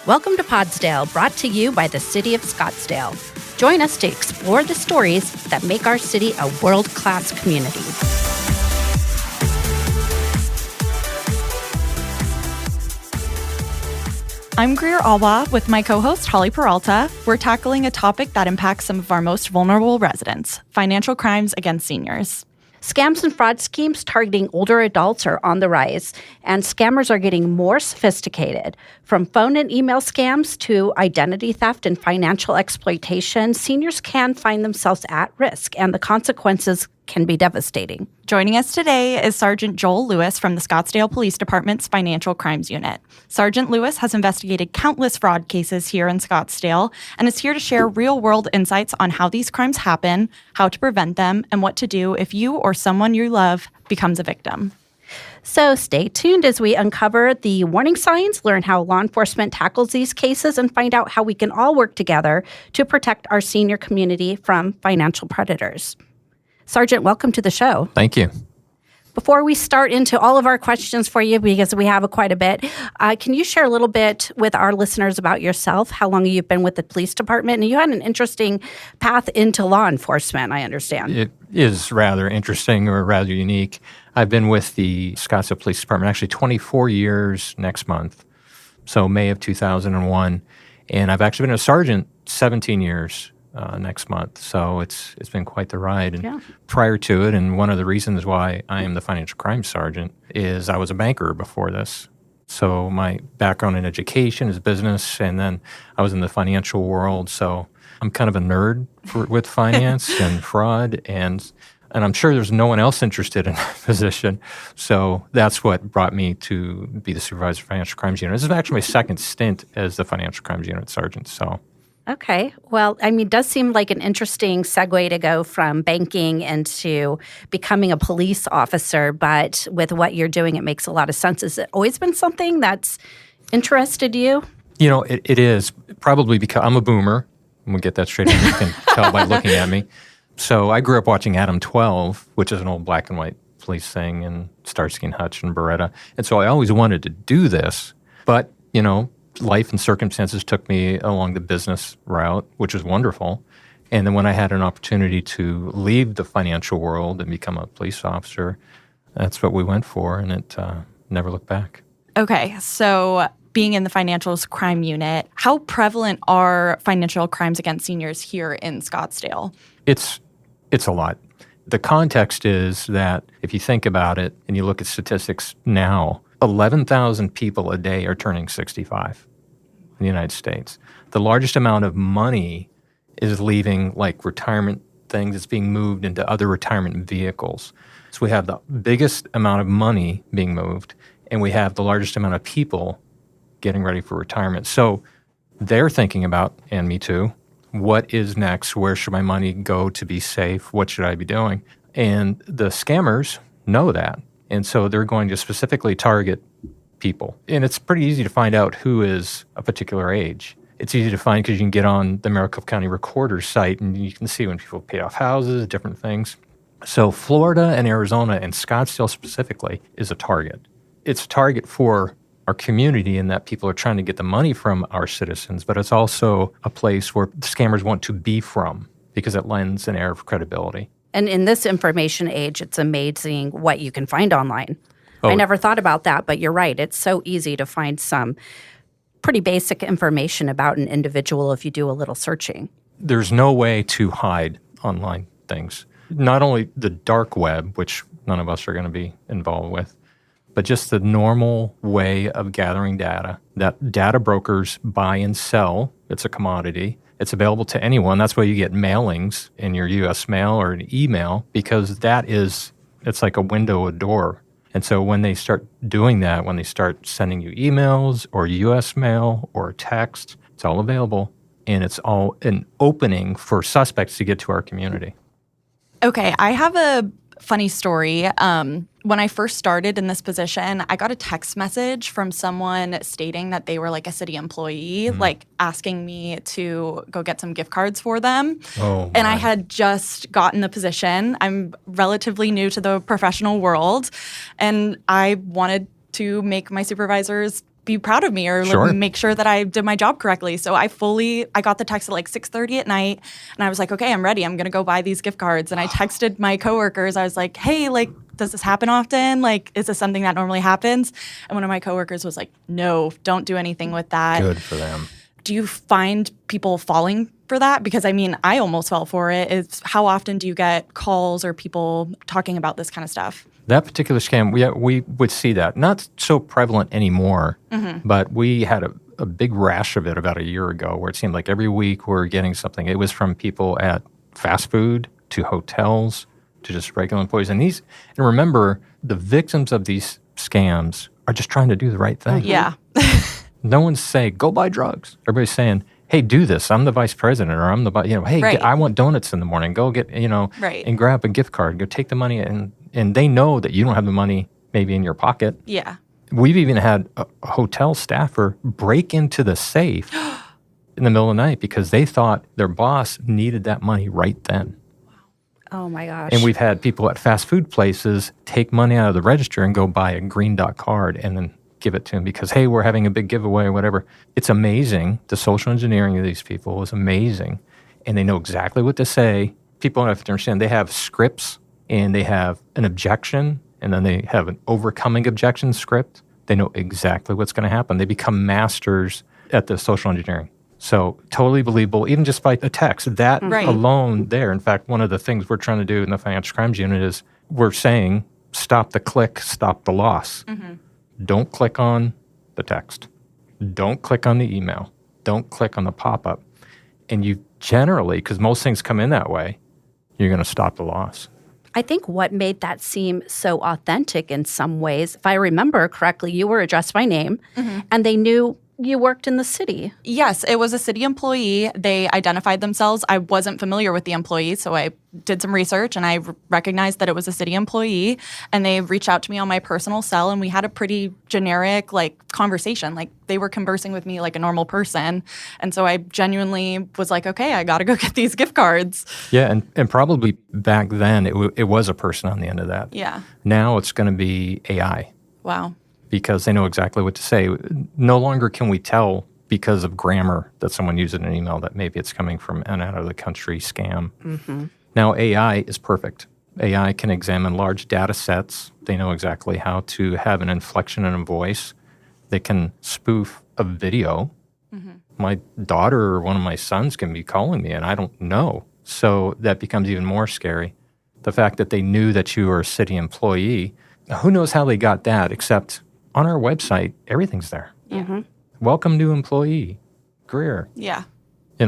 Welcome to Podsdale, brought to you by the City of Scottsdale. Join us to explore the stories that make our city a world-class community. I'm Greer Alba with my co-host Holly Peralta. We're tackling a topic that impacts some of our most vulnerable residents, financial crimes against seniors. Scams and fraud schemes targeting older adults are on the rise, and scammers are getting more sophisticated. From phone and email scams to identity theft and financial exploitation, seniors can find themselves at risk, and the consequences can be devastating. Joining us today is Sergeant Joel Lewis from the Scottsdale Police Department's Financial Crimes Unit. Sergeant Lewis has investigated countless fraud cases here in Scottsdale and is here to share real-world insights on how these crimes happen, how to prevent them, and what to do if you or someone you love becomes a victim. So stay tuned as we uncover the warning signs, learn how law enforcement tackles these cases, and find out how we can all work together to protect our senior community from financial predators. Sergeant, welcome to the show. Thank you. Before we start into all of our questions for you, because we have quite a bit, can you share a little bit with our listeners about yourself, how long you've been with the police department? And you had an interesting path into law enforcement, I understand. It is rather interesting or rather unique. I've been with the Scottsdale Police Department actually 24 years next month, so May of 2001. And I've actually been a sergeant 17 years next month. So it's been quite the ride. And prior to it, and one of the reasons why I am the financial crime sergeant is I was a banker before this. So my background in education is business, and then I was in the financial world. So I'm kind of a nerd with finance and fraud, and I'm sure there's no one else interested in that position. So that's what brought me to be the supervisor of financial crimes unit. This is actually my second stint as the financial crimes unit sergeant. So. Okay. Well, I mean, it does seem like an interesting segue to go from banking into becoming a police officer, but with what you're doing, it makes a lot of sense. Has it always been something that's interested you? You know, it is probably because I'm a boomer. And we'll get that straight. You can tell by looking at me. So I grew up watching Adam 12, which is an old black and white police thing, and Starsky and Hutch and Beretta. And so I always wanted to do this, but, you know, life and circumstances took me along the business route, which was wonderful. And then when I had an opportunity to leave the financial world and become a police officer, that's what we went for, and it never looked back. Okay, so being in the financial crime unit, how prevalent are financial crimes against seniors here in Scottsdale? It's a lot. The context is that if you think about it and you look at statistics now, 11,000 people a day are turning 65 in the United States. The largest amount of money is leaving like retirement things. It's being moved into other retirement vehicles. So we have the biggest amount of money being moved, and we have the largest amount of people getting ready for retirement. So they're thinking about, and me too, what is next? Where should my money go to be safe? What should I be doing? And the scammers know that. And so they're going to specifically target people. And it's pretty easy to find out who is a particular age. It's easy to find because you can get on the Maricopa County Recorder's site and you can see when people pay off houses, different things. So Florida and Arizona and Scottsdale specifically is a target. It's a target for our community in that people are trying to get the money from our citizens, but it's also a place where scammers want to be from because it lends an air of credibility. And in this information age, it's amazing what you can find online. I never thought about that, but you're right. It's so easy to find some pretty basic information about an individual if you do a little searching. There's no way to hide online things. Not only the dark web, which none of us are going to be involved with, but just the normal way of gathering data that data brokers buy and sell. It's a commodity. It's available to anyone. That's why you get mailings in your U.S. mail or an email, because it's like a window, a door. And so when they start doing that, when they start sending you emails or U.S. mail or text, it's all available. And it's all an opening for suspects to get to our community. Okay, I have a funny story. When I first started in this position, I got a text message from someone stating that they were like a city employee, like asking me to go get some gift cards for them. Oh, and I had just gotten the position. I'm relatively new to the professional world, and I wanted to make my supervisors be proud of me or Sure. make sure that I did my job correctly. So I got the text at like 6:30 at night, and I was like, okay, I'm ready. I'm going to go buy these gift cards. And I texted my coworkers. I was like, hey, like, does this happen often? Like, is this something that normally happens? And one of my coworkers was like, no, don't do anything with that. Good for them. Do you find people falling for that? Because I mean, I almost fell for it. It's how often do you get calls or people talking about this kind of stuff? That particular scam, we would see that. Not so prevalent anymore, but we had a big rash of it about a year ago where it seemed like every week we're getting something. It was from people at fast food to hotels to just regular employees. And remember, the victims of these scams are just trying to do the right thing. Yeah. No one's saying, go buy drugs. Everybody's saying, hey, do this. I'm the vice president, or I'm the, hey, Right. I want donuts in the morning. Go get, Right. and grab a gift card. Go take the money. And they know that you don't have the money maybe in your pocket. Yeah. We've even had a hotel staffer break into the safe in the middle of the night because they thought their boss needed that money right then. Oh my gosh. And we've had people at fast food places take money out of the register and go buy a green dot card and then give it to them because, hey, we're having a big giveaway or whatever. It's amazing. The social engineering of these people is amazing. And they know exactly what to say. People have to understand they have scripts and they have an objection and then they have an overcoming objection script. They know exactly what's going to happen. They become masters at the social engineering. So totally believable, even just by a text. That Right. alone there. In fact, one of the things we're trying to do in the Financial Crimes Unit is we're saying stop the click, stop the loss. Don't click on the text. Don't click on the email. Don't click on the pop-up. And you generally, because most things come in that way, you're going to stop the loss. I think what made that seem so authentic in some ways, if I remember correctly, you were addressed by name and they knew you worked in the city. Yes, it was a city employee. They identified themselves. I wasn't familiar with the employee, so I did some research and I recognized that it was a city employee. And they reached out to me on my personal cell and we had a pretty generic conversation. Like they were conversing with me like a normal person. And so I genuinely was like, okay, I got to go get these gift cards. Yeah, and probably back then it was a person on the end of that. Yeah. Now it's going to be AI. Wow. Because they know exactly what to say. No longer can we tell because of grammar that someone used in an email that maybe it's coming from an out-of-the-country scam. Now, AI is perfect. AI can examine large data sets. They know exactly how to have an inflection in a voice. They can spoof a video. My daughter or one of my sons can be calling me, and I don't know. So that becomes even more scary. The fact that they knew that you were a city employee, who knows how they got that, except on our website, everything's there. Welcome new employee, Greer. Yeah.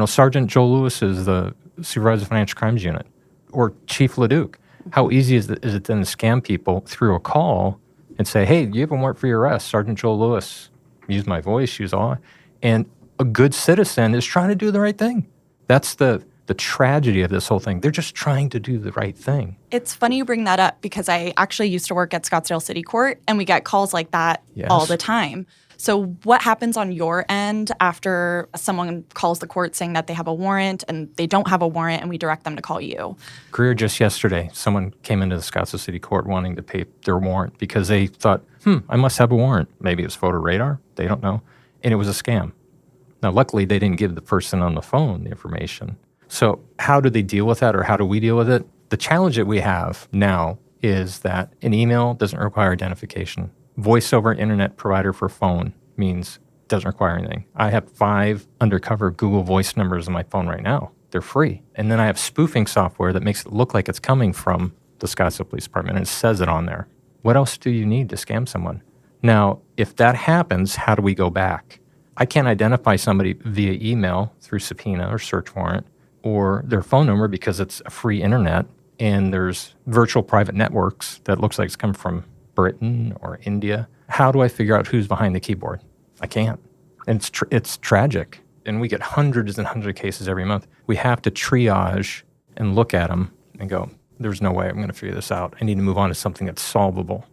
Sergeant Joel Lewis is the supervisor of Financial Crimes Unit, or Chief Leduc. How easy is it then to scam people through a call and say, hey, you have a warrant for your arrest, Sergeant Joel Lewis. Use my voice, use all. And a good citizen is trying to do the right thing. That's the tragedy of this whole thing. They're just trying to do the right thing. It's funny you bring that up because I actually used to work at Scottsdale City Court and we get calls like that all the time. So what happens on your end after someone calls the court saying that they have a warrant and they don't have a warrant and we direct them to call you? Greer, just yesterday, someone came into the Scottsdale City Court wanting to pay their warrant because they thought, I must have a warrant. Maybe it was photo radar. They don't know. And it was a scam. Now, luckily, they didn't give the person on the phone the information. So how do they deal with that, or how do we deal with it? The challenge that we have now is that an email doesn't require identification. Voice over internet provider for phone means doesn't require anything. I have 5 undercover Google Voice numbers on my phone right now. They're free. And then I have spoofing software that makes it look like it's coming from the Scottsdale Police Department, and it says it on there. What else do you need to scam someone? Now, if that happens, how do we go back? I can't identify somebody via email through subpoena or search warrant or their phone number because it's a free internet and there's virtual private networks that looks like it's come from Britain or India. How do I figure out who's behind the keyboard? I can't. And it's tragic. And we get hundreds and hundreds of cases every month. We have to triage and look at them and go, there's no way I'm going to figure this out. I need to move on to something that's solvable.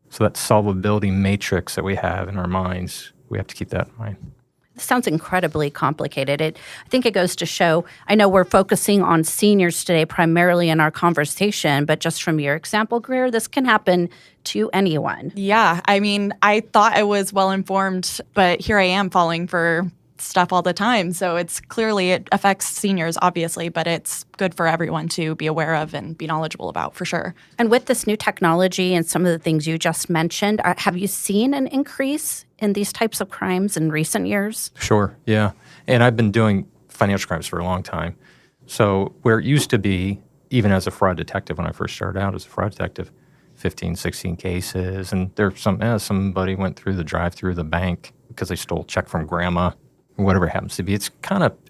So that solvability matrix that we have in our minds, we have to keep that in mind. This sounds incredibly complicated. I think it goes to show, I know we're focusing on seniors today primarily in our conversation, but just from your example, Greer, this can happen to anyone. Yeah, I mean, I thought I was well informed, but here I am falling for stuff all the time. So it's clearly, it affects seniors, obviously, but it's good for everyone to be aware of and be knowledgeable about, for sure. And with this new technology and some of the things you just mentioned, have you seen an increase in these types of crimes in recent years? Sure, yeah. And I've been doing financial crimes for a long time. So where it used to be, even as a fraud detective, when I first started out as a fraud detective, 15, 16 cases, and there's somebody went through the drive-through of the bank because they stole a check from grandma, or whatever it happens to be. It's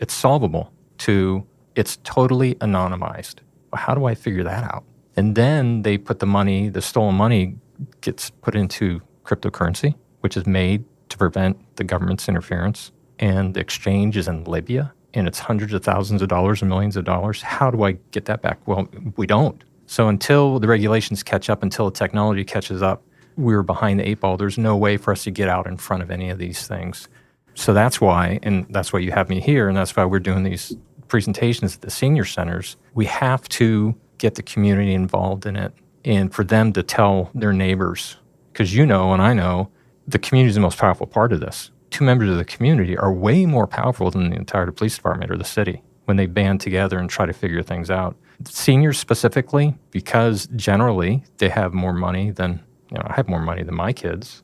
solvable to it's totally anonymized. How do I figure that out? And then they put the stolen money gets put into cryptocurrency, which is made to prevent the government's interference. And the exchange is in Libya, and it's hundreds of thousands of dollars and millions of dollars. How do I get that back? Well, we don't. So until the regulations catch up, until the technology catches up, we're behind the eight ball. There's no way for us to get out in front of any of these things. So that's why you have me here, and that's why we're doing these presentations at the senior centers. We have to get the community involved in it, and for them to tell their neighbors, because and I know, the community is the most powerful part of this. Two members of the community are way more powerful than the entire police department or the city when they band together and try to figure things out. Seniors specifically, because generally they have more money than, I have more money than my kids,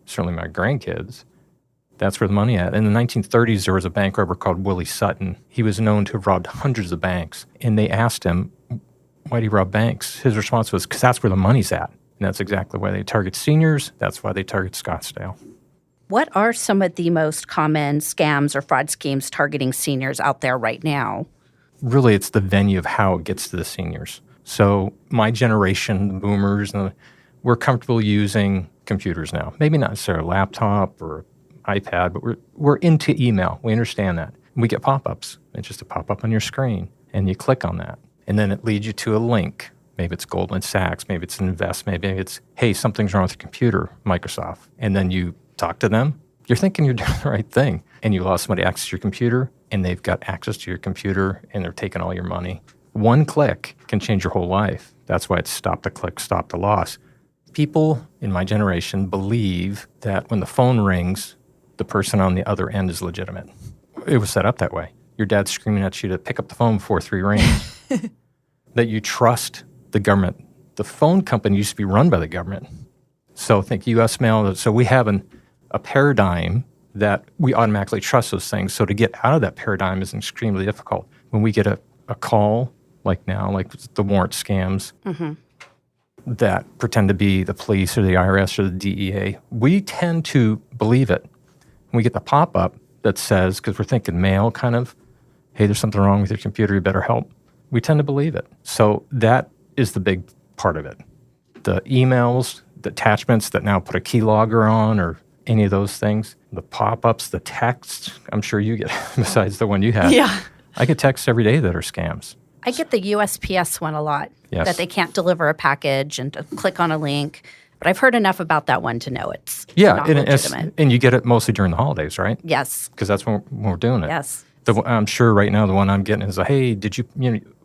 certainly my grandkids. That's where the money at. In the 1930s, there was a bank robber called Willie Sutton. He was known to have robbed hundreds of banks. And they asked him, why do you rob banks? His response was, because that's where the money's at. And that's exactly why they target seniors. That's why they target Scottsdale. What are some of the most common scams or fraud schemes targeting seniors out there right now? Really, it's the venue of how it gets to the seniors. So my generation, the boomers, we're comfortable using computers now. Maybe not necessarily a laptop or iPad, but we're into email. We understand that. We get pop-ups. It's just a pop-up on your screen, and you click on that. And then it leads you to a link. Maybe it's Goldman Sachs. Maybe it's Invest. Maybe it's, hey, something's wrong with your computer, Microsoft. And then you talk to them. You're thinking you're doing the right thing. And you allow somebody access to your computer, and they've got access to your computer, and they're taking all your money. One click can change your whole life. That's why it's stop the click, stop the loss. People in my generation believe that when the phone rings, the person on the other end is legitimate. It was set up that way. Your dad's screaming at you to pick up the phone before 3 rings. That you trust the government. The phone company used to be run by the government. So think U.S. mail. So we have a paradigm that we automatically trust those things. So to get out of that paradigm is extremely difficult. When we get a call like now, like the warrant scams that pretend to be the police or the IRS or the DEA, we tend to believe it. We get the pop-up that says, because we're thinking mail kind of, hey, there's something wrong with your computer, you better help. We tend to believe it. So that is the big part of it. The emails, the attachments that now put a keylogger on or any of those things, the pop-ups, the texts, I'm sure you get, besides the one you had. Yeah. I get texts every day that are scams. I get the USPS one a lot, Yes. that they can't deliver a package and to click on a link. But I've heard enough about that one to know it's not legitimate. And you get it mostly during the holidays, right? Yes. Because that's when we're doing it. Yes. I'm sure right now the one I'm getting is, hey, did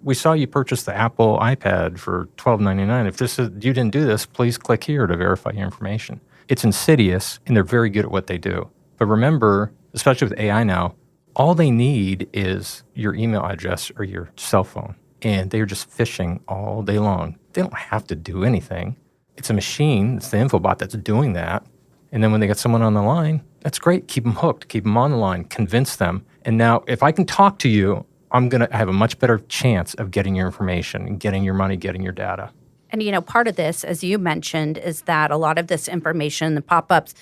we saw you purchase the Apple iPad for $12.99. If you didn't do this, please click here to verify your information. It's insidious, and they're very good at what they do. But remember, especially with AI now, all they need is your email address or your cell phone, and they're just phishing all day long. They don't have to do anything. It's a machine, it's the infobot that's doing that. And then when they get someone on the line, that's great. Keep them hooked, keep them on the line, convince them. And now if I can talk to you, I'm going to have a much better chance of getting your information and getting your money, getting your data. And, part of this, as you mentioned, is that a lot of this information, the pop-ups,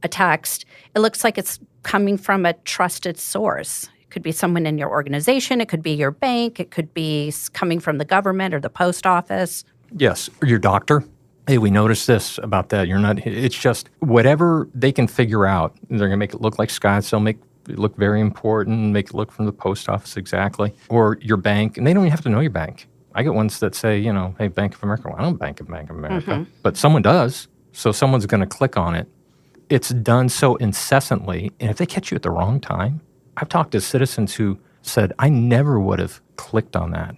a text, it looks like it's coming from a trusted source. It could be someone in your organization. It could be your bank. It could be coming from the government or the post office. Yes, or your doctor. Hey, we noticed this about that. It's just whatever they can figure out. They're going to make it look like Scottsdale, make it look very important, make it look from the post office exactly, or your bank. And they don't even have to know your bank. I get ones that say, hey, Bank of America. Well, I don't Bank of America. But someone does. So someone's going to click on it. it's done so incessantly. And if they catch you at the wrong time, I've talked to citizens who said, I never would have clicked on that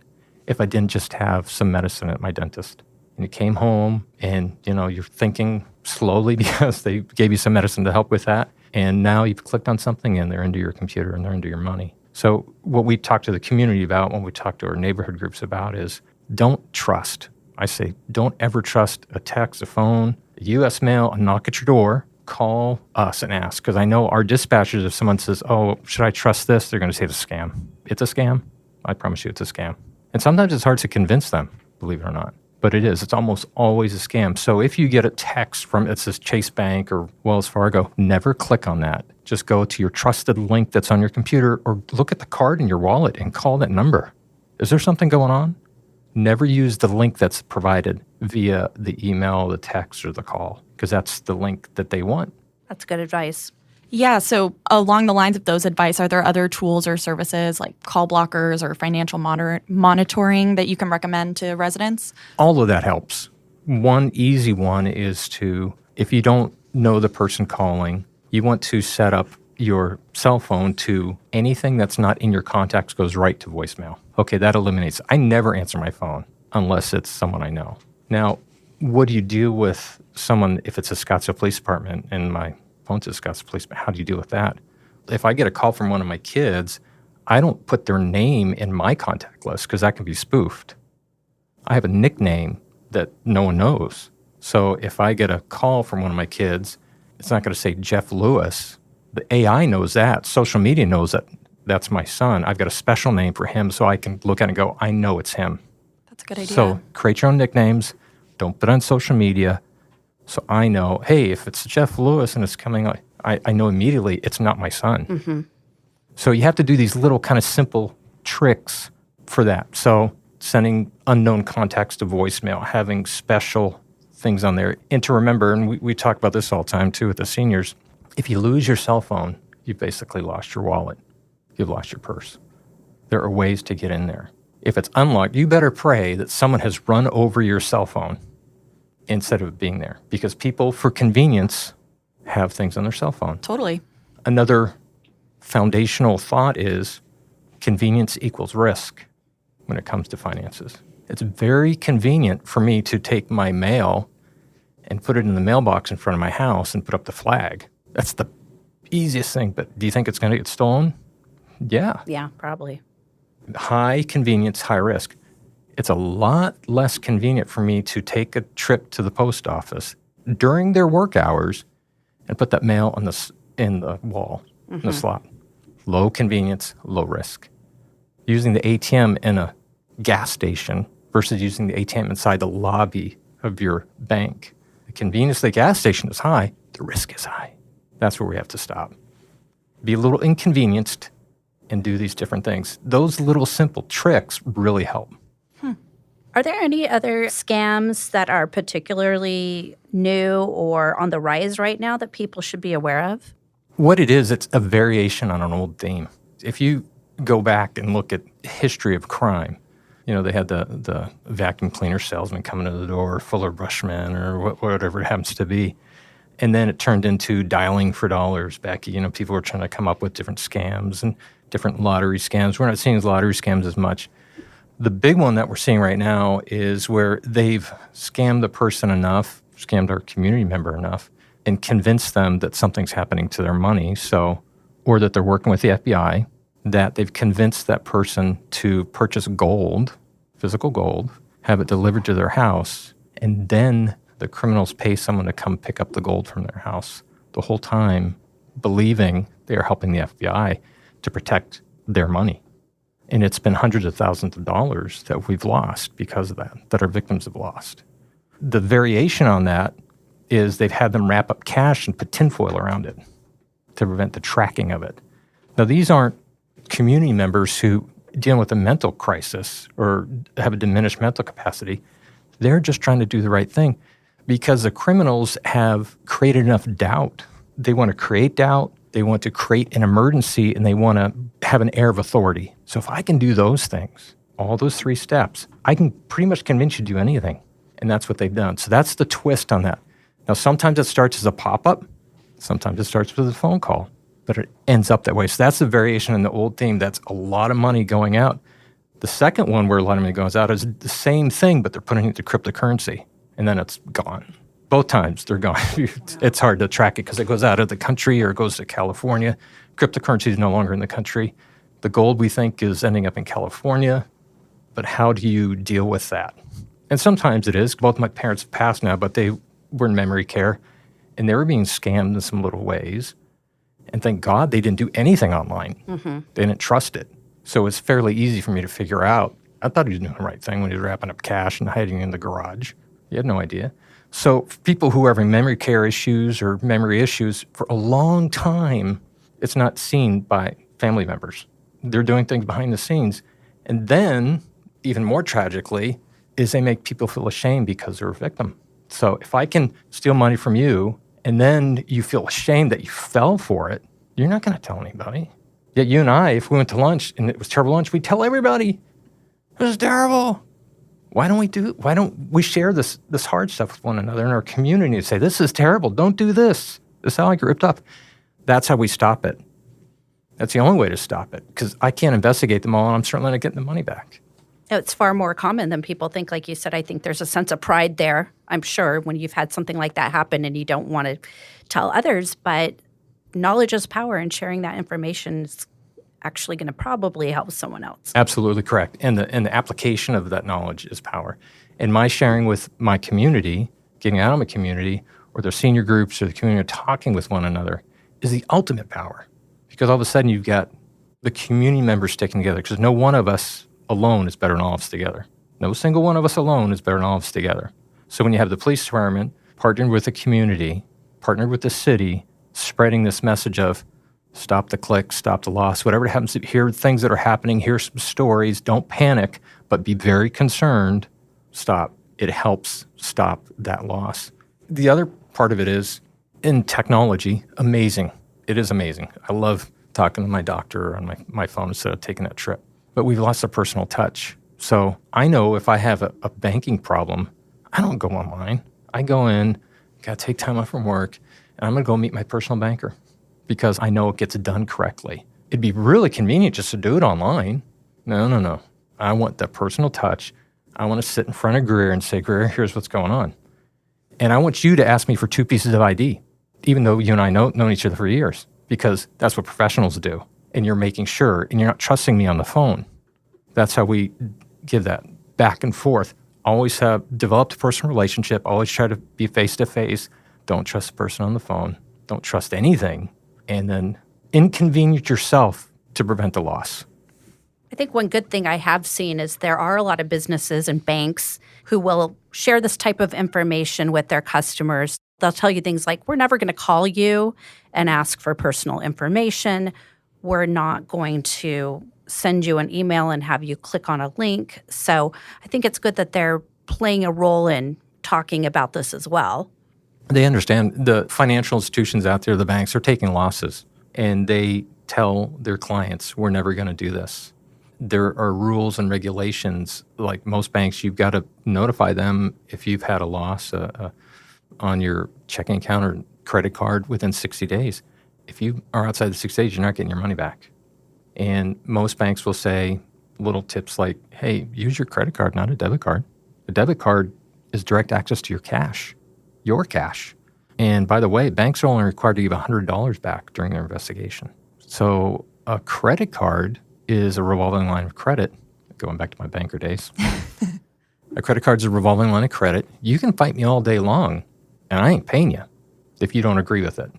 if I didn't just have some medicine at my dentist. And you came home and, you're thinking slowly because they gave you some medicine to help with that. And now you've clicked on something and they're into your computer and they're into your money. So what we talk to the community about, when we talk to our neighborhood groups about, is don't trust. I say, don't ever trust a text, a phone, a U.S. mail, a knock at your door. Call us and ask. Because I know our dispatchers, if someone says, oh, should I trust this? They're going to say it's a scam. It's a scam. I promise you it's a scam. And sometimes it's hard to convince them, believe it or not. But it is. It's almost always a scam. So if you get a text from, it says Chase Bank or Wells Fargo, never click on that. Just go to your trusted link that's on your computer or look at the card in your wallet and call that number. Is there something going on? Never use the link that's provided via the email, the text, or the call, because that's the link that they want. That's good advice. Yeah, so along the lines of those advice, are there other tools or services like call blockers or financial monitoring that you can recommend to residents? All of that helps. One easy one is to, if you don't know the person calling, you want to set up your cell phone to anything that's not in your contacts goes right to voicemail. Okay, that eliminates. I never answer my phone unless it's someone I know. Now, what do you do with someone if it's a Scottsdale Police Department and my phone's a Scottsdale Police Department? How do you deal with that? If I get a call from one of my kids, I don't put their name in my contact list because that can be spoofed. I have a nickname that no one knows. So if I get a call from one of my kids, it's not going to say Jeff Lewis. The AI knows that. Social media knows that that's my son. I've got a special name for him so I can look at it and go, I know it's him. That's a good idea. So create your own nicknames. Don't put it on social media. So I know, hey, if it's Jeff Lewis and it's coming, I know immediately it's not my son. Mm-hmm. So you have to do these little kind of simple tricks for that. So sending unknown contacts to voicemail, having special things on there. And to remember, and we talk about this all the time too with the seniors, if you lose your cell phone, you've basically lost your wallet. You've lost your purse. There are ways to get in there. If it's unlocked, you better pray that someone has run over your cell phone instead of being there. Because people, for convenience, have things on their cell phone. Totally. Another foundational thought is convenience equals risk when it comes to finances. It's very convenient for me to take my mail and put it in the mailbox in front of my house and put up the flag. That's the easiest thing. But do you think it's going to get stolen? Yeah. Yeah, probably. High convenience, high risk. It's a lot less convenient for me to take a trip to the post office during their work hours and put that mail in the wall, in the slot. Low convenience, low risk. Using the ATM in a gas station versus using the ATM inside the lobby of your bank. The convenience of the gas station is high, the risk is high. That's where we have to stop. Be a little inconvenienced and do these different things. Those little simple tricks really help. Are there any other scams that are particularly new or on the rise right now that people should be aware of? What it is, it's a variation on an old theme. If you go back and look at history of crime, they had the vacuum cleaner salesman coming to the door, Fuller Brushman, or whatever it happens to be. And then it turned into dialing for dollars, Becky. People were trying to come up with different scams and different lottery scams. We're not seeing lottery scams as much. The big one that we're seeing right now is where they've scammed the person enough, scammed our community member enough, and convinced them that something's happening to their money, or that they're working with the FBI, that they've convinced that person to purchase gold, physical gold, have it delivered to their house, and then the criminals pay someone to come pick up the gold from their house, the whole time believing they are helping the FBI to protect their money. And it's been hundreds of thousands of dollars that we've lost because of that our victims have lost. The variation on that is they've had them wrap up cash and put tinfoil around it to prevent the tracking of it. Now, these aren't community members who deal with a mental crisis or have a diminished mental capacity. They're just trying to do the right thing because the criminals have created enough doubt. They want to create doubt. They want to create an emergency, and they want to have an air of authority. So if I can do those things, all those 3 steps, I can pretty much convince you to do anything. And that's what they've done. So that's the twist on that. Now, sometimes it starts as a pop-up, Sometimes it starts with a phone call, but it ends up that way. So that's the variation in the old theme. That's a lot of money going out. The second one where a lot of money goes out is the same thing, but they're putting it to cryptocurrency, and then it's gone. Both times they're gone. It's hard to track it because it goes out of the country or it goes to California. Cryptocurrency is no longer in the country. The gold, we think, is ending up in California. But how do you deal with that? And sometimes it is. Both my parents have passed now, but they were in memory care, and they were being scammed in some little ways. And thank God they didn't do anything online. Mm-hmm. They didn't trust it. So it's fairly easy for me to figure out. I thought he was doing the right thing when he was wrapping up cash and hiding in the garage. He had no idea. So for people who are having memory care issues or memory issues for a long time, it's not seen by family members. They're doing things behind the scenes. And then, even more tragically, is they make people feel ashamed because they're a victim. So if I can steal money from you and then you feel ashamed that you fell for it, you're not going to tell anybody. Yet you and I, if we went to lunch and it was terrible lunch, we'd tell everybody, it was terrible. Why don't we share this hard stuff with one another in our community and say, this is terrible, don't do this. This is how I get ripped up. That's how we stop it. That's the only way to stop it, because I can't investigate them all and I'm certainly not getting the money back. It's far more common than people think. Like you said, I think there's a sense of pride there, I'm sure, when you've had something like that happen and you don't want to tell others. But knowledge is power, and sharing that information is actually going to probably help someone else. Absolutely correct. And the application of that knowledge is power. And my sharing with my community, getting out of my community, or their senior groups or the community talking with one another is the ultimate power. Because all of a sudden you've got the community members sticking together, because no one of us alone is better than all of us together. No single one of us alone is better than all of us together. So when you have the police department partnered with the community, partnered with the city, spreading this message of stop the click, stop the loss, whatever happens, here are things that are happening, here's some stories, don't panic, but be very concerned, stop. It helps stop that loss. The other part of it is, in technology, amazing. It is amazing. I love talking to my doctor on my phone instead of taking that trip. But we've lost the personal touch. So I know if I have a banking problem, I don't go online. I go in, got to take time off from work, and I'm going to go meet my personal banker because I know it gets done correctly. It'd be really convenient just to do it online. No. I want the personal touch. I want to sit in front of Greer and say, Greer, here's what's going on. And I want you to ask me for 2 pieces of ID, even though you and I known each other for years, because that's what professionals do. And you're making sure, and you're not trusting me on the phone. That's how we give that back and forth. Always have developed a personal relationship. Always try to be face-to-face. Don't trust the person on the phone. Don't trust anything. And then inconvenience yourself to prevent the loss. I think one good thing I have seen is there are a lot of businesses and banks who will share this type of information with their customers. They'll tell you things like, we're never going to call you and ask for personal information. We're not going to send you an email and have you click on a link. So I think it's good that they're playing a role in talking about this as well. They understand the financial institutions out there, the banks, are taking losses, and they tell their clients, we're never going to do this. There are rules and regulations. Like most banks, you've got to notify them if you've had a loss on your checking account or credit card within 60 days. If you are outside the 6 days, you're not getting your money back. And most banks will say little tips like, hey, use your credit card, not a debit card. A debit card is direct access to your cash. And by the way, banks are only required to give $100 back during their investigation. So a credit card is a revolving line of credit, going back to my banker days. A credit card is a revolving line of credit. You can fight me all day long, and I ain't paying you if you don't agree with it.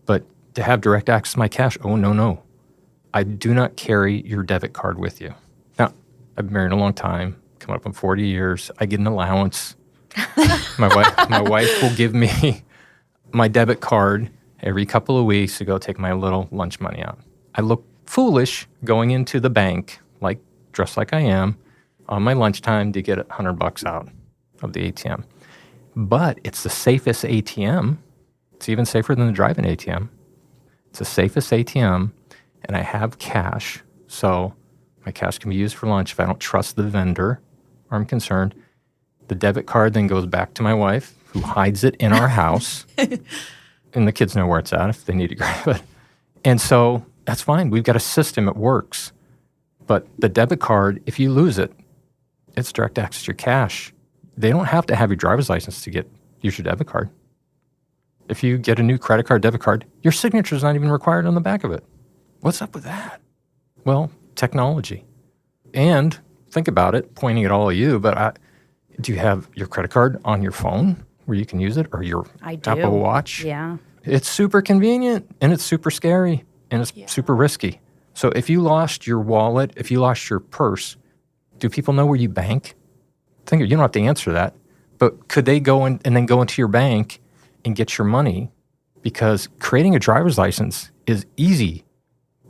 But to have direct access to my cash, oh, no. I do not carry your debit card with you. Now, I've been married a long time, coming up on 40 years. I get an allowance. My wife will give me my debit card every couple of weeks to go take my little lunch money out. I look foolish going into the bank, like dressed like I am, on my lunchtime to get $100 out of the ATM. But it's the safest ATM. It's even safer than the drive-in ATM. It's the safest ATM, and I have cash, so my cash can be used for lunch if I don't trust the vendor or I'm concerned. The debit card then goes back to my wife, who hides it in our house. and the kids know where it's at if they need to grab it. And so that's fine. We've got a system. It works. But the debit card, if you lose it, it's direct access to your cash. They don't have to have your driver's license to use your debit card. If you get a new credit card, debit card, your signature is not even required on the back of it. What's up with that? Well, technology. And think about it, pointing at all of you, but do you have your credit card on your phone where you can use it, or your Apple Watch? Yeah. It's super convenient, and it's super scary, and it's super risky. So if you lost your wallet, if you lost your purse, do people know where you bank? You don't have to answer that. But could they go in and then go into your bank and get your money? Because creating a driver's license is easy.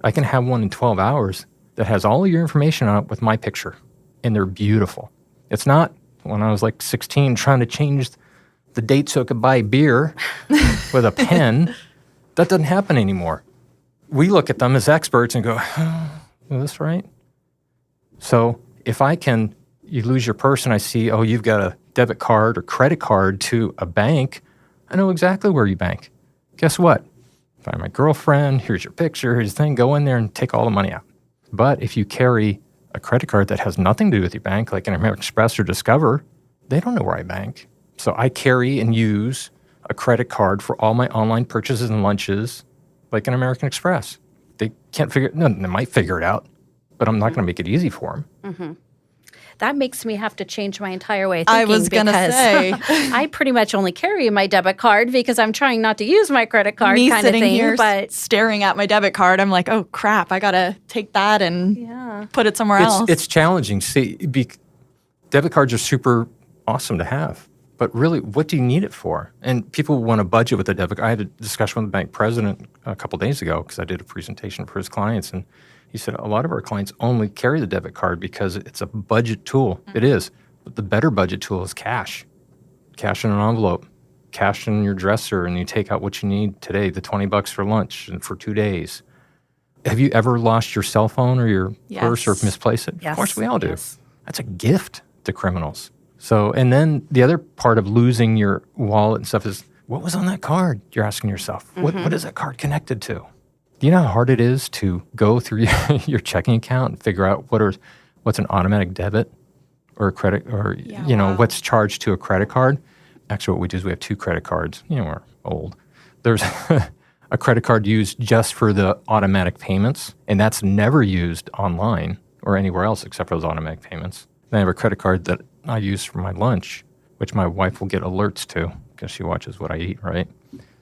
I can have one in 12 hours that has all of your information on it with my picture, and they're beautiful. It's not when I was like 16 trying to change the date so I could buy beer with a pen. That doesn't happen anymore. We look at them as experts and go, is this right? So if you lose your purse and I see, you've got a debit card or credit card to a bank, I know exactly where you bank. Guess what? Find my girlfriend, here's your picture, here's the thing, go in there and take all the money out. But if you carry a credit card that has nothing to do with your bank, like an American Express or Discover, they don't know where I bank. So I carry and use a credit card for all my online purchases and lunches, like an American Express. They can't they might figure it out, but I'm not going to make it easy for them. Mm-hmm. That makes me have to change my entire way of thinking. I was going to say. I pretty much only carry my debit card because I'm trying not to use my credit card Me kind of sitting thing. here But staring at my debit card, I'm like, oh, crap, I got to take that and put it somewhere else. It's challenging. See, debit cards are super awesome to have. But really, what do you need it for? And people want to budget with a debit card. I had a discussion with the bank president a couple of days ago because I did a presentation for his clients, and he said a lot of our clients only carry the debit card because it's a budget tool. Mm-hmm. It is. But the better budget tool is cash. Cash in an envelope, cash in your dresser, and you take out what you need today, the $20 for lunch and for 2 days. Have you ever lost your cell phone or your purse or misplaced it? Yes. Of course we all do. Yes. That's a gift to criminals. So, and then the other part of losing your wallet and stuff is, what was on that card? You're asking yourself, what is that card connected to? Do you know how hard it is to go through your checking account and figure out what's an automatic debit or a credit, or what's charged to a credit card? Actually, what we do is we have two credit cards. We're old. There's a credit card used just for the automatic payments, and that's never used online or anywhere else except for those automatic payments. Then I have a credit card that I use for my lunch, which my wife will get alerts to because she watches what I eat, right?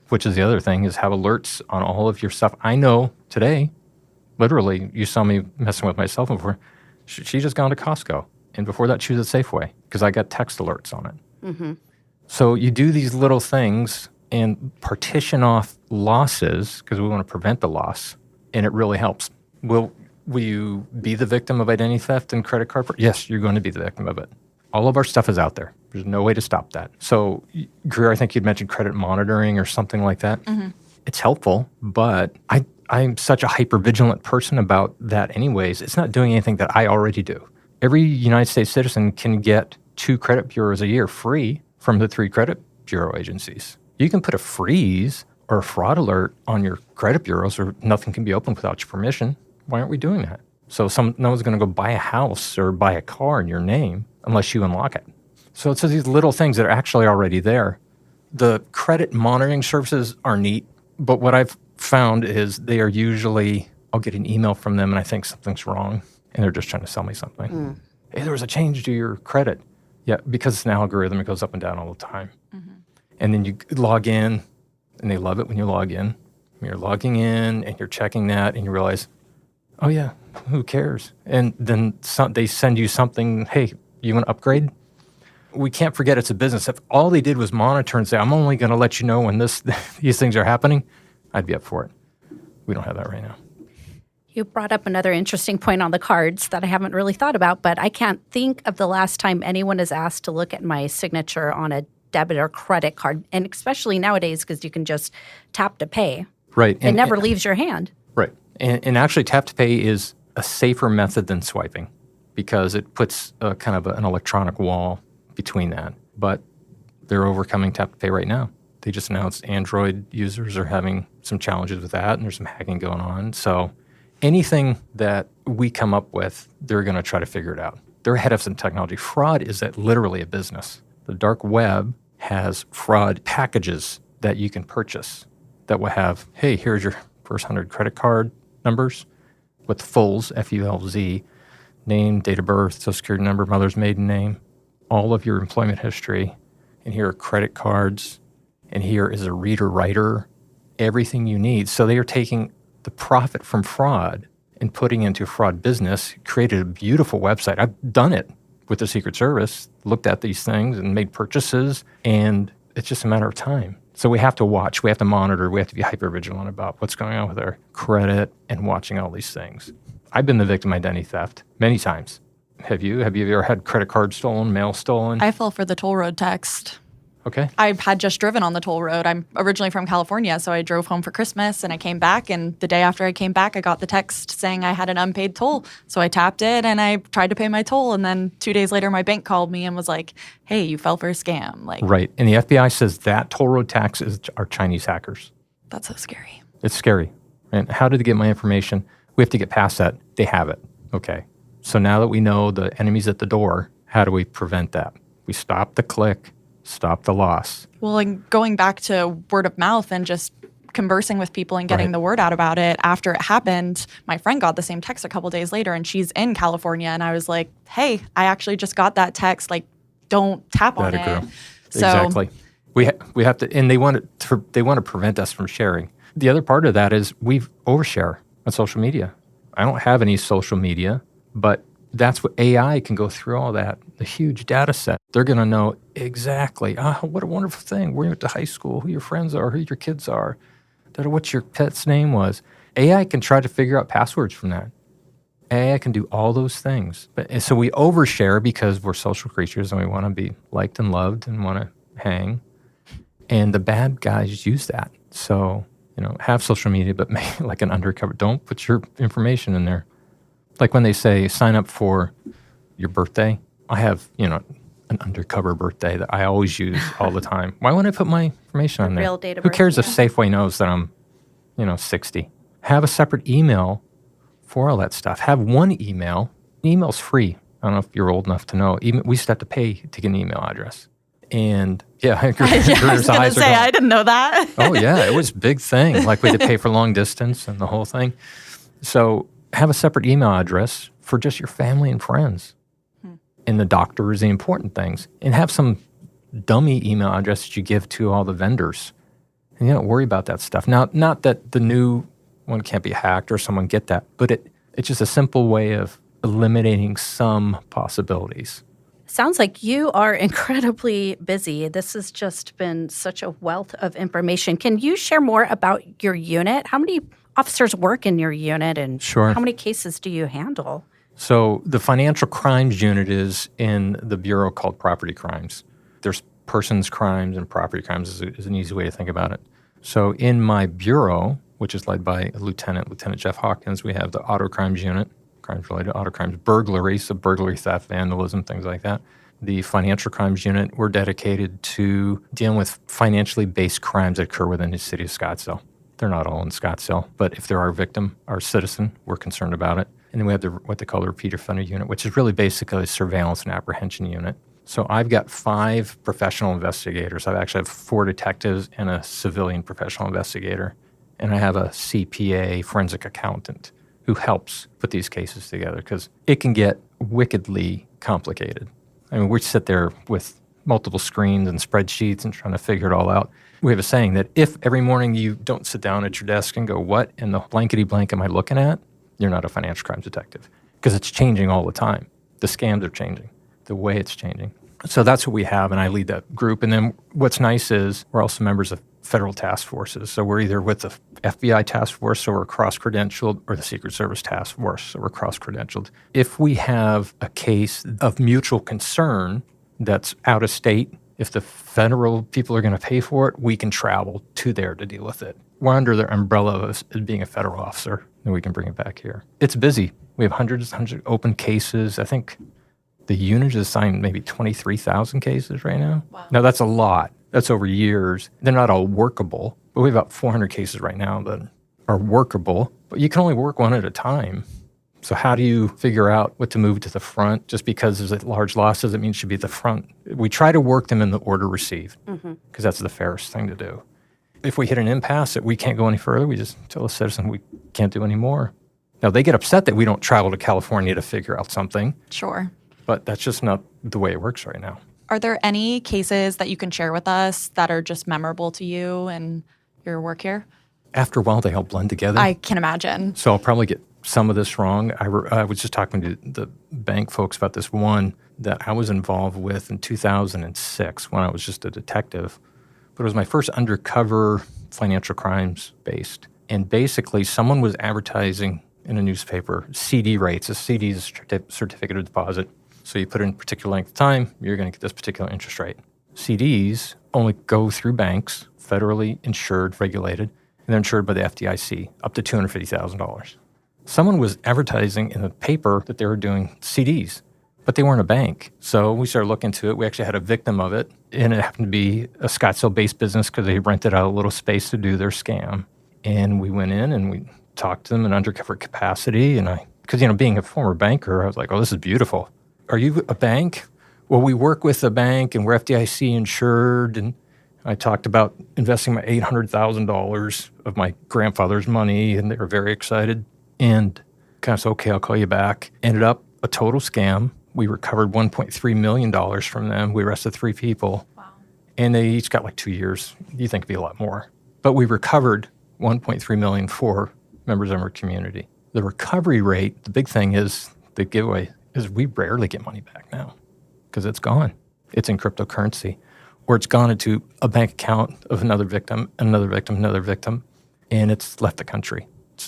Which is the other thing, is have alerts on all of your stuff. I know today, literally, you saw me messing with my cell phone before. She just gone to Costco. And before that, she was at Safeway because I got text alerts on it. Mm-hmm. So you do these little things and partition off losses because we want to prevent the loss, and it really helps. Will you be the victim of identity theft and credit card? Yes, you're going to be the victim of it. All of our stuff is out there. There's no way to stop that. So, Greer, I think you'd mentioned credit monitoring or something like that. Mm-hmm. It's helpful, but I'm such a hypervigilant person about that anyways. It's not doing anything that I already do. Every United States citizen can get 2 credit bureaus a year free from the 3 credit bureau agencies. You can put a freeze or a fraud alert on your credit bureaus, or nothing can be opened without your permission. Why aren't we doing that? So no one's going to go buy a house or buy a car in your name unless you unlock it. So it's these little things that are actually already there. The credit monitoring services are neat, but what I've found is they are usually, I'll get an email from them and I think something's wrong, and they're just trying to sell me something. Mm. Hey, there was a change to your credit. Yeah, because it's an algorithm, it goes up and down all the time. Mm-hmm. And then you log in, and they love it when you log in. You're logging in, and you're checking that, and you realize, oh yeah, who cares? And then they send you something, hey, you want to upgrade? We can't forget it's a business. If all they did was monitor and say, I'm only going to let you know when these things are happening, I'd be up for it. We don't have that right now. You brought up another interesting point on the cards that I haven't really thought about, but I can't think of the last time anyone is asked to look at my signature on a debit or credit card, and especially nowadays because you can just tap to pay. Right. It never leaves your hand. Right. And actually, tap to pay is a safer method than swiping because it puts kind of an electronic wall between that. But they're overcoming tap to pay right now. They just announced Android users are having some challenges with that, and there's some hacking going on. So anything that we come up with, they're going to try to figure it out. They're ahead of some technology. Fraud is literally a business. The dark web has fraud packages that you can purchase that will have, hey, here's your first 100 credit card numbers with fulls, F-U-L-Z, name, date of birth, social security number, mother's maiden name, all of your employment history, and here are credit cards, and here is a reader-writer, everything you need. So they are taking the profit from fraud and putting into fraud business, created a beautiful website. I've done it with the Secret Service, looked at these things and made purchases, and it's just a matter of time. So we have to watch, we have to monitor, we have to be hyper-vigilant about what's going on with our credit and watching all these things. I've been the victim of identity theft many times. Have you? Have you ever had credit cards stolen, mail stolen? I fell for the toll road text. Okay. I had just driven on the toll road. I'm originally from California, so I drove home for Christmas and I came back. And the day after I came back, I got the text saying I had an unpaid toll. So I tapped it and I tried to pay my toll. And then 2 days later, my bank called me and was like, hey, you fell for a scam. Like, right. And the FBI says that toll road tax are Chinese hackers. That's so scary. It's scary. And how did they get my information? We have to get past that. They have it. Okay. So now that we know the enemy's at the door, how do we prevent that? We stop the click, stop the loss. Well, and going back to word of mouth and just conversing with people and getting the word out about it, after it happened, my friend got the same text a couple days later and she's in California. And I was like, hey, I actually just got that text. Like, don't tap on it. So, exactly. We have to, and they want to prevent us from sharing. The other part of that is we overshare on social media. I don't have any social media, but that's what AI can go through all that, the huge data set. They're going to know exactly, what a wonderful thing. Where you went to high school, who your friends are, who your kids are, what your pet's name was. AI can try to figure out passwords from that. AI can do all those things. But so we overshare because we're social creatures and we want to be liked and loved and want to hang. And the bad guys use that. So, have social media, but make like an undercover. Don't put your information in there. Like when they say sign up for your birthday, I have, an undercover birthday that I always use all the time. Why wouldn't I put my information on there? Real date of Who birth, cares if yeah. Safeway knows that I'm, 60? Have a separate email for all that stuff. Have one email. Email's free. I don't know if you're old enough to know. Even we used to have to pay to get an email address. And I was going to say, I didn't know that. Oh, yeah. It was a big thing. Like we had to pay for long distance and the whole thing. So have a separate email address for just your family and friends. And the doctors, the important things. And have some dummy email address that you give to all the vendors. And you don't worry about that stuff. Now, not that the new one can't be hacked or someone get that, but it's just a simple way of eliminating some possibilities. Sounds like you are incredibly busy. This has just been such a wealth of information. Can you share more about your unit? How many officers work in your unit, and Sure. how many cases do you handle? So the financial crimes unit is in the bureau called property crimes. There's persons crimes and property crimes is an easy way to think about it. So in my bureau, which is led by Lieutenant Jeff Hawkins, we have the auto crimes unit, crimes related to auto crimes, burglary, so burglary, theft, vandalism, things like that. The financial crimes unit, we're dedicated to dealing with financially based crimes that occur within the city of Scottsdale. They're not all in Scottsdale, but if they're our victim, our citizen, we're concerned about it. And then we have what they call the repeat offender unit, which is really basically a surveillance and apprehension unit. So I've got 5 professional investigators. I actually have 4 detectives and a civilian professional investigator. And I have a CPA, forensic accountant, who helps put these cases together because it can get wickedly complicated. I mean, we sit there with multiple screens and spreadsheets and trying to figure it all out. We have a saying that if every morning you don't sit down at your desk and go, what in the blankety blank am I looking at? You're not a financial crimes detective because it's changing all the time. The scams are changing, the way it's changing. So that's what we have, and I lead that group. And then what's nice is we're also members of federal task forces. So we're either with the FBI task force, so we're cross-credentialed, or the Secret Service task force, so we're cross-credentialed. If we have a case of mutual concern that's out of state, if the federal people are going to pay for it, we can travel to there to deal with it. We're under the umbrella of being a federal officer, and we can bring it back here. It's busy. We have hundreds of open cases. I think the unit has assigned maybe 23,000 cases right now. Wow. Now, that's a lot. That's over years. They're not all workable, but we have about 400 cases right now that are workable, but you can only work one at a time. So how do you figure out what to move to the front? Just because there's a large loss doesn't mean it should be at the front. We try to work them in the order received because that's the fairest thing to do. If we hit an impasse that we can't go any further, we just tell the citizen we can't do any more. Now, they get upset that we don't travel to California to figure out something. Sure. But that's just not the way it works right now. Are there any cases that you can share with us that are just memorable to you and your work here? After a while, they all blend together. I can imagine. So I'll probably get some of this wrong. I was just talking to the bank folks about this one that I was involved with in 2006 when I was just a detective. But it was my first undercover financial crimes based. And basically, someone was advertising in a newspaper CD rates. A CD is a certificate of deposit. So you put in a particular length of time, you're going to get this particular interest rate. CDs only go through banks, federally insured, regulated, and they're insured by the FDIC, up to $250,000. Someone was advertising in the paper that they were doing CDs, but they weren't a bank. So we started looking into it. We actually had a victim of it, and it happened to be a Scottsdale-based business because they rented out a little space to do their scam. And we went in and we talked to them in undercover capacity. And because, being a former banker, I was like, oh, this is beautiful. Are you a bank? Well, we work with a bank and we're FDIC insured. And I talked about investing my $800,000 of my grandfather's money, and they were very excited. And kind of said, okay, I'll call you back. Ended up a total scam. We recovered $1.3 million from them. We arrested 3 people. Wow. And they each got like 2 years. You think it'd be a lot more. But we recovered $1.3 million for members of our community. The recovery rate, the big thing is the giveaway, is we rarely get money back now because it's gone. It's in cryptocurrency, or it's gone into a bank account of another victim, another victim, another victim, and it's left the country.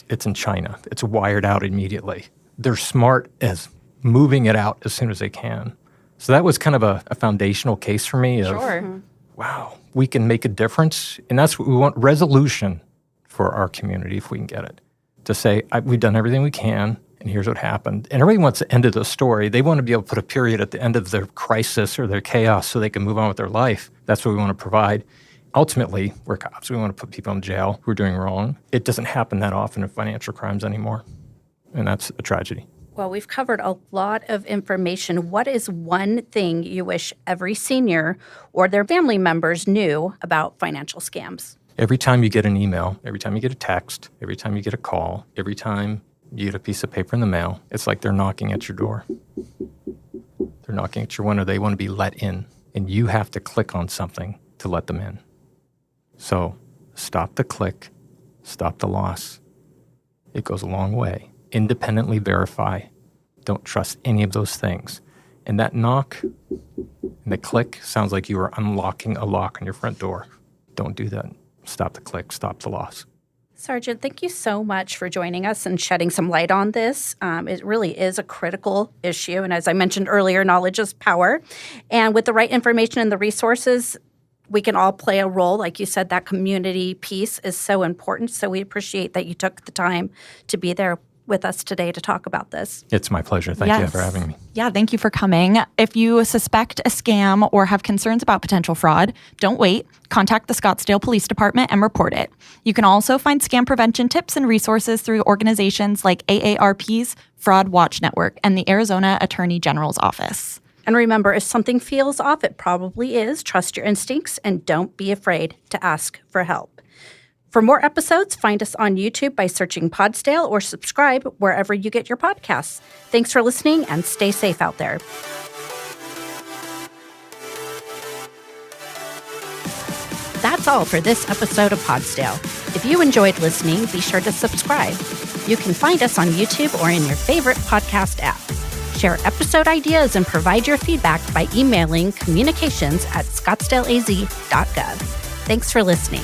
It's in China. It's wired out immediately. They're smart as moving it out as soon as they can. So that was kind of a foundational case for me of, Sure. wow, we can make a difference. And that's what we want, resolution for our community if we can get it. To say, we've done everything we can, and here's what happened. And everybody wants the end of the story. They want to be able to put a period at the end of their crisis or their chaos so they can move on with their life. That's what we want to provide. Ultimately, we're cops. We want to put people in jail who are doing wrong. It doesn't happen that often in financial crimes anymore, and that's a tragedy. Well, we've covered a lot of information. What is one thing you wish every senior or their family members knew about financial scams? Every time you get an email, every time you get a text, every time you get a call, every time you get a piece of paper in the mail, it's like they're knocking at your door. They're knocking at your window. They want to be let in, and you have to click on something to let them in. So stop the click, stop the loss. It goes a long way. Independently verify. Don't trust any of those things. And that knock and the click sounds like you are unlocking a lock on your front door. Don't do that. Stop the click, stop the loss. Sergeant, thank you so much for joining us and shedding some light on this. It really is a critical issue. And as I mentioned earlier, knowledge is power. And with the right information and the resources, we can all play a role. Like you said, that community piece is so important. So we appreciate that you took the time to be there with us today to talk about this. It's my pleasure. Thank you for having me. Yeah, thank you for coming. If you suspect a scam or have concerns about potential fraud, don't wait. Contact the Scottsdale Police Department and report it. You can also find scam prevention tips and resources through organizations like AARP's Fraud Watch Network and the Arizona Attorney General's Office. And remember, if something feels off, it probably is. Trust your instincts and don't be afraid to ask for help. For more episodes, find us on YouTube by searching Podsdale or subscribe wherever you get your podcasts. Thanks for listening and stay safe out there. That's all for this episode of Podsdale. If you enjoyed listening, be sure to subscribe. You can find us on YouTube or in your favorite podcast app. Share episode ideas and provide your feedback by emailing communications@scottsdaleaz.gov. Thanks for listening.